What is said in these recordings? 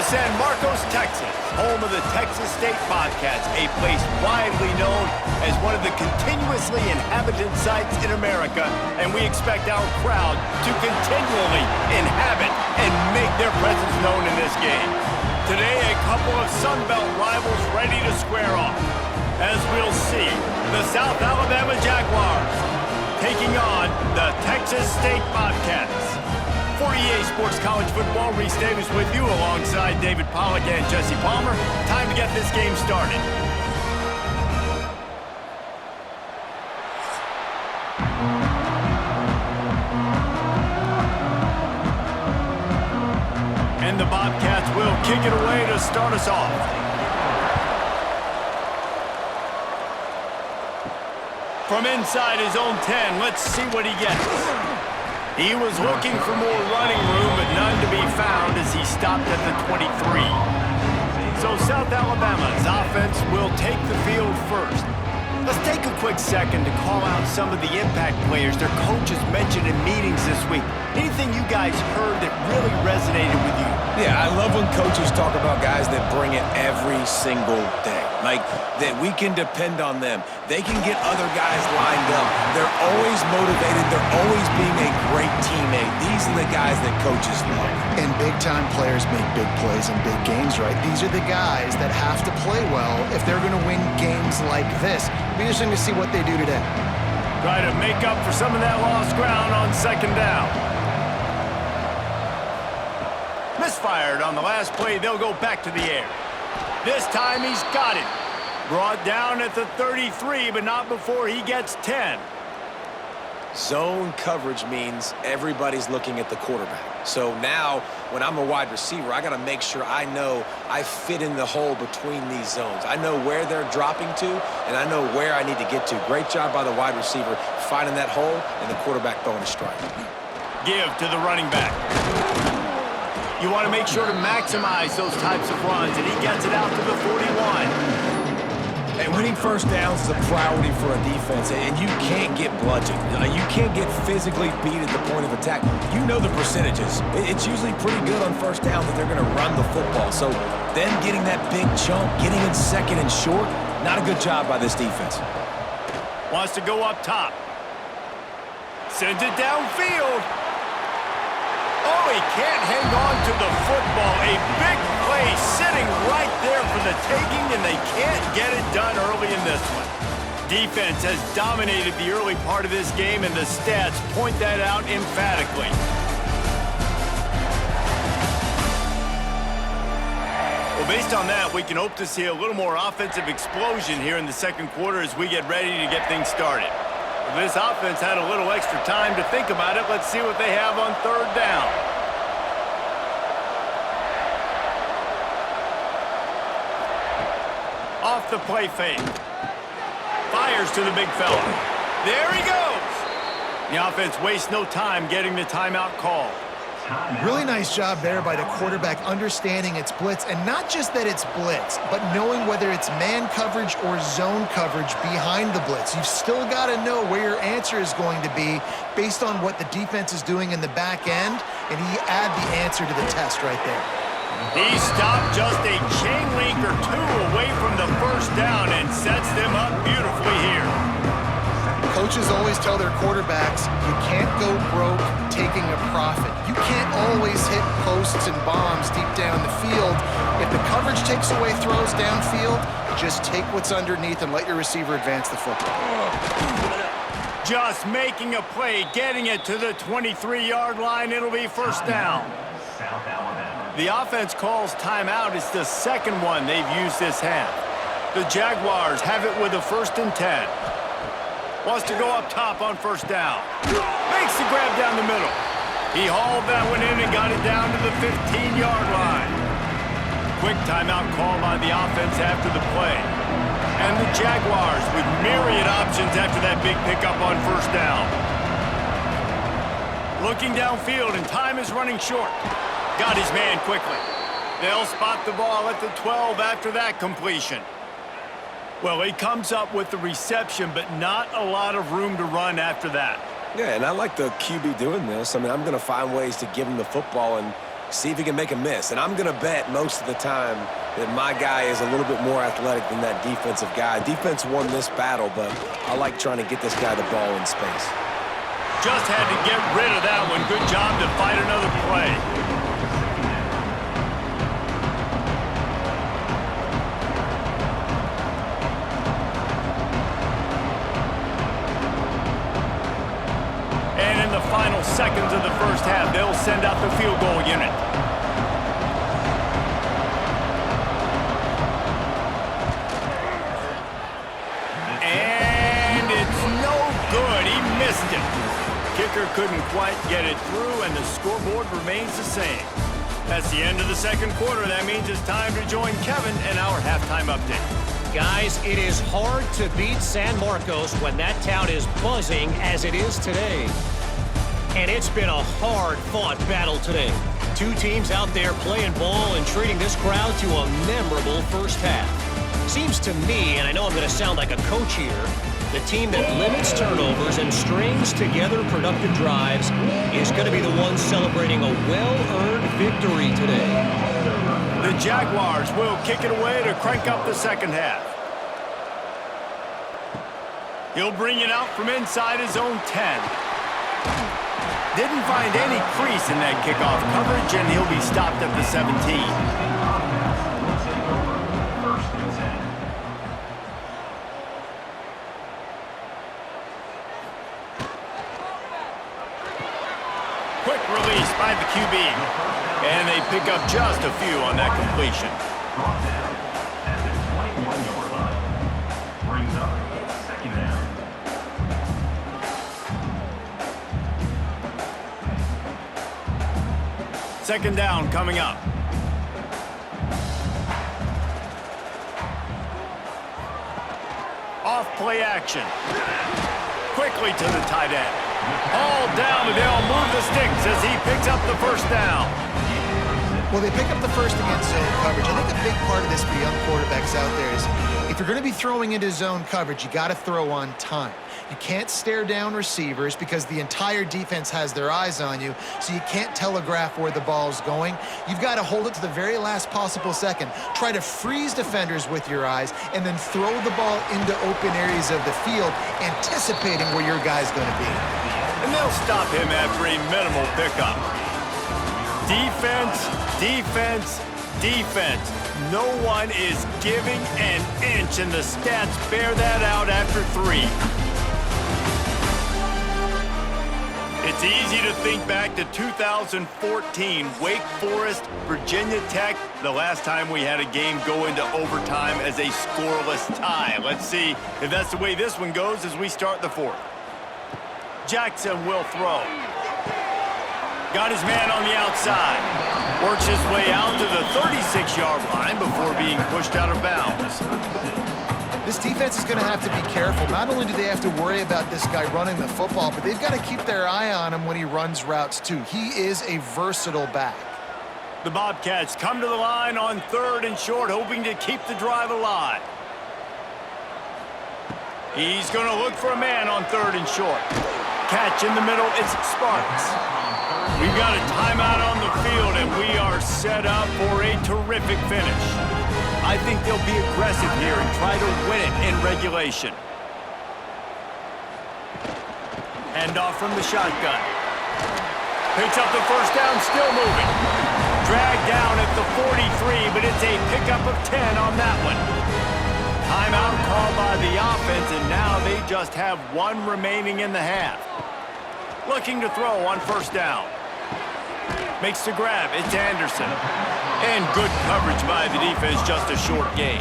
San Marcos, Texas, home of the Texas State Bobcats, a place widely known as one of the continuously inhabited sites in America, and we expect our crowd to continually inhabit and make their presence known in this game. Today, a couple of Sun Belt rivals ready to square off, as we'll see the South Alabama Jaguars taking on the Texas State Bobcats. For EA Sports College Football, Reese Davis with you alongside David Pollack and Jesse Palmer. Time to get this game started. And the Bobcats will kick it away to start us off. From inside his own 10, let's see what he gets. He was looking for more running room, but none to be found as he stopped at the 23. So South Alabama's offense will take the field first. Let's take a quick second to call out some of the impact players their coaches mentioned in meetings this week. Anything you guys heard that really resonated with you? Yeah, I love when coaches talk about guys that bring it every single day. Like, that we can depend on them. They can get other guys lined up. They're always motivated. They're always being a great teammate. These are the guys that coaches love. And big-time players make big plays in big games, right? These are the guys that have to play well if they're going to win games like this. It'll be interesting to see what they do today. Try to make up for some of that lost ground on second down. Misfired on the last play. They'll go back to the air. This time he's got it. Brought down at the 33, but not before he gets 10. Zone coverage means everybody's looking at the quarterback. So now, when I'm a wide receiver, I got to make sure I know I fit in the hole between these zones. I know where they're dropping to, and I know where I need to get to. Great job by the wide receiver finding that hole, and the quarterback throwing a strike. Give to the running back. You want to make sure to maximize those types of runs, and he gets it out to the 41. And winning first downs is a priority for a defense, and you can't get bludgeoned. You can't get physically beat at the point of attack. You know the percentages. It's usually pretty good on first down that they're going to run the football. So then getting that big chunk, getting in second and short, not a good job by this defense. Wants to go up top. Sends it downfield. Oh, he can't hang on to the football. A big play sitting right there for the taking, and they can't get it done early in this one. Defense has dominated the early part of this game, and the stats point that out emphatically. Well, based on that, we can hope to see a little more offensive explosion here in the second quarter as we get ready to get things started. This offense had a little extra time to think about it. Let's see what they have on third down. Off the play fake. Fires to the big fella. There he goes. The offense wastes no time getting the timeout called. Really nice job there by the quarterback understanding it's blitz, and not just that it's blitz, but knowing whether it's man coverage or zone coverage behind the blitz. You've still got to know where your answer is going to be based on what the defense is doing in the back end, and he add the answer to the test right there. He stopped just a chain link or two away from the first down and sets them up beautifully here. Coaches always tell their quarterbacks, you can't go broke taking a profit. You can't always hit posts and bombs deep down the field. If the coverage takes away throws downfield, just take what's underneath and let your receiver advance the football. Just making a play, getting it to the 23-yard line. It'll be first down. The offense calls timeout. It's the second one they've used this half. The Jaguars have it with a 1st and 10. Wants to go up top on first down. Makes the grab down the middle. He hauled that one in and got it down to the 15-yard line. Quick timeout call by the offense after the play. And the Jaguars with myriad options after that big pickup on first down. Looking downfield, and time is running short. Got his man quickly. They'll spot the ball at the 12 after that completion. Well, he comes up with the reception, but not a lot of room to run after that. Yeah, and I like the QB doing this. I mean, I'm going to find ways to give him the football, and see if he can make a miss. And I'm going to bet most of the time that my guy is a little bit more athletic than that defensive guy. Defense won this battle, but I like trying to get this guy the ball in space. Just had to get rid of that one. Good job to fight another play. And in the final seconds of the first half, they'll send out the field goal unit. And it's no good. He missed it. Kicker couldn't quite get it through, and the scoreboard remains the same. That's the end of the second quarter. That means it's time to join Kevin in our halftime update. Guys, it is hard to beat San Marcos when that town is buzzing as it is today. And it's been a hard-fought battle today. Two teams out there playing ball and treating this crowd to a memorable first half. Seems to me, and I know I'm going to sound like a coach here, the team that limits turnovers and strings together productive drives is going to be the one celebrating a well-earned victory today. The Jaguars will kick it away to crank up the second half. He'll bring it out from inside his own 10. Didn't find any crease in that kickoff coverage, and he'll be stopped at the 17. Quick release by the QB. And they pick up just a few on that completion. Second down coming up. Off play action. Quickly to the tight end. All down, and they'll move the sticks as he picks up the first down. Well, they pick up the first against zone coverage. I think a big part of this for young quarterbacks out there is if you're going to be throwing into zone coverage, you got to throw on time. You can't stare down receivers because the entire defense has their eyes on you, so you can't telegraph where the ball's going. You've got to hold it to the very last possible second. Try to freeze defenders with your eyes and then throw the ball into open areas of the field, anticipating where your guy's going to be. And they'll stop him after a minimal pickup. Defense, defense, defense. No one is giving an inch, and the stats bear that out after 3. It's easy to think back to 2014, Wake Forest, Virginia Tech, the last time we had a game go into overtime as a scoreless tie. Let's see if that's the way this one goes as we start the fourth. Jackson will throw. Got his man on the outside. Works his way out to the 36-yard line before being pushed out of bounds. This defense is going to have to be careful. Not only do they have to worry about this guy running the football, but they've got to keep their eye on him when he runs routes too. He is a versatile back. The Bobcats come to the line on 3rd and short, hoping to keep the drive alive. He's going to look for a man on 3rd and short. Catch in the middle, it's Sparks. We've got a timeout on the field, and we are set up for a terrific finish. I think they'll be aggressive here and try to win it in regulation. Handoff from the shotgun. Picks up the first down, still moving. Dragged down at the 43, but it's a pickup of 10 on that one. Timeout called by the offense, and now they just have 1 remaining in the half. Looking to throw on first down. Makes the grab, it's Anderson. And good coverage by the defense, just a short gain.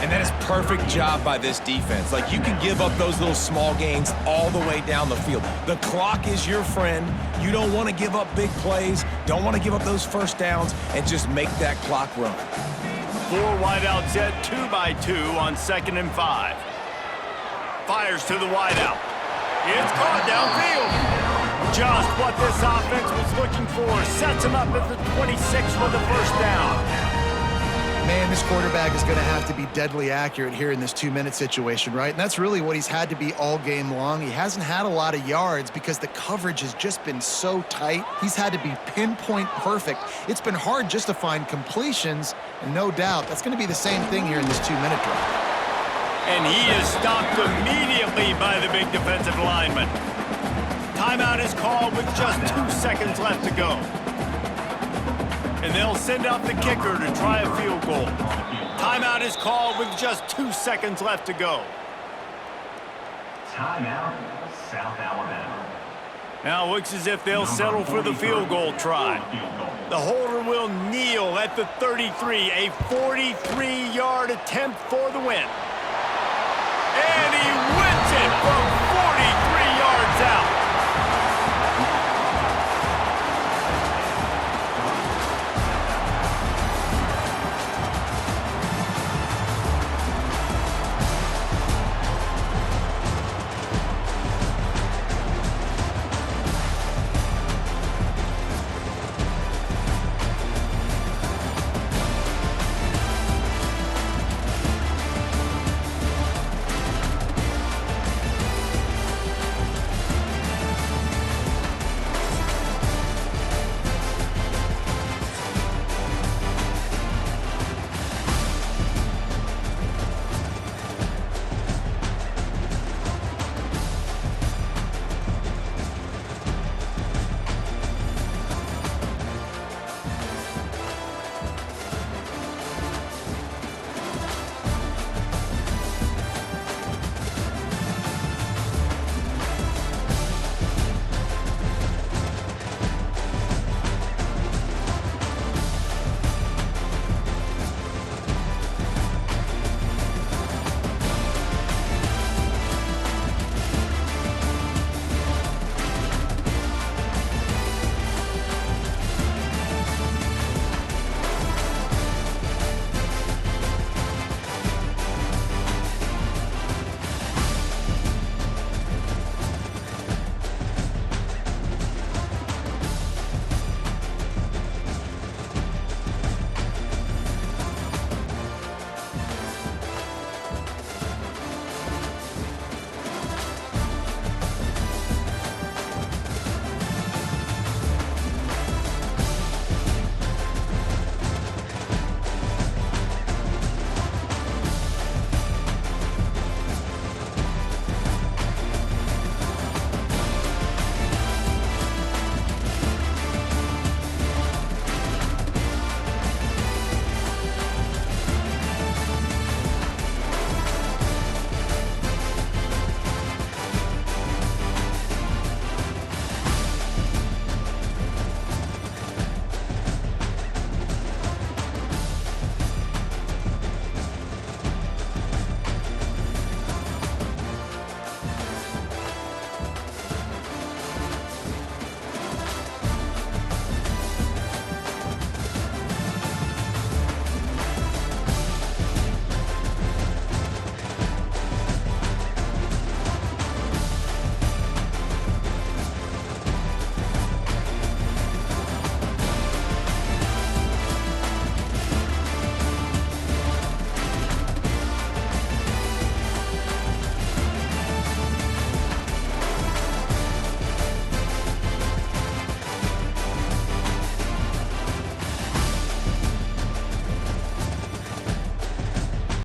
And that is perfect job by this defense. Like, you can give up those little small gains all the way down the field. The clock is your friend. You don't want to give up big plays, don't want to give up those first downs, and just make that clock run. 4 wideouts set 2 by 2 on 2nd and 5. Fires to the wideout. It's caught downfield. Just what this offense was looking for. Sets him up at the 26 with the first down. Man, And this quarterback is going to have to be deadly accurate here in this 2-minute situation, right? And that's really what he's had to be all game long. He hasn't had a lot of yards because the coverage has just been so tight. He's had to be pinpoint perfect. It's been hard just to find completions, and no doubt that's going to be the same thing here in this 2-minute drive. And he is stopped immediately by the big defensive lineman. Timeout is called with just 2 seconds left to go. And they'll send out the kicker to try a field goal. Timeout is called with just 2 seconds left to go. Timeout, South Alabama. Now it looks as if they'll settle for the field goal try. The holder will kneel at the 33, a 43-yard attempt for the win. And he wins it from